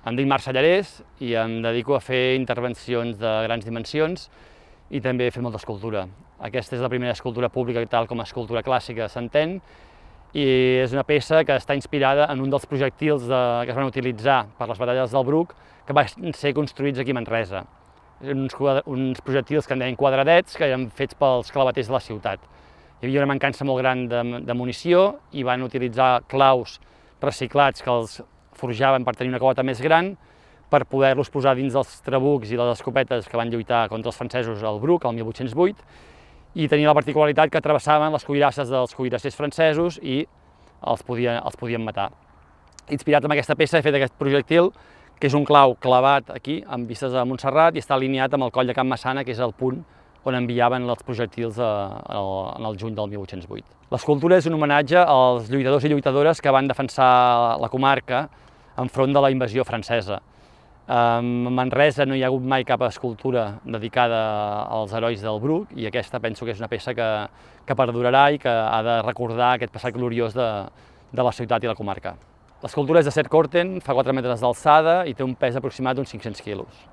Em dic Marc Sallarès i em dedico a fer intervencions de grans dimensions i també a fer molta escultura. Aquesta és la primera escultura pública tal com a escultura clàssica s'entén i és una peça que està inspirada en un dels projectils que es van utilitzar per les batalles del Bruc que van ser construïts aquí a Manresa. Uns projectils que en deien quadradets que eren fets pels claveters de la ciutat. Hi havia una mancança molt gran de munició i van utilitzar claus reciclats que els forjaven per tenir una cota més gran per poder-los posar dins dels trabucs i les escopetes que van lluitar contra els francesos al Bruc, el 1808, i tenia la particularitat que travessaven les cuirasses dels cuirassers francesos i els podien matar. Inspirat en aquesta peça he fet aquest projectil, que és un clau clavat aquí, amb vistes a Montserrat, i està alineat amb el coll de Can Massana, que és el punt on enviaven els projectils en el juny del 1808. L'escultura és un homenatge als lluitadors i lluitadores que van defensar la comarca enfront de la invasió francesa. A Manresa no hi ha hagut mai cap escultura dedicada als herois del Bruc i aquesta penso que és una peça que perdurarà i que ha de recordar aquest passat gloriós de la ciutat i la comarca. L'escultura és de Seth Corten, fa 4 metres d'alçada i té un pes aproximat d'uns 500 quilos.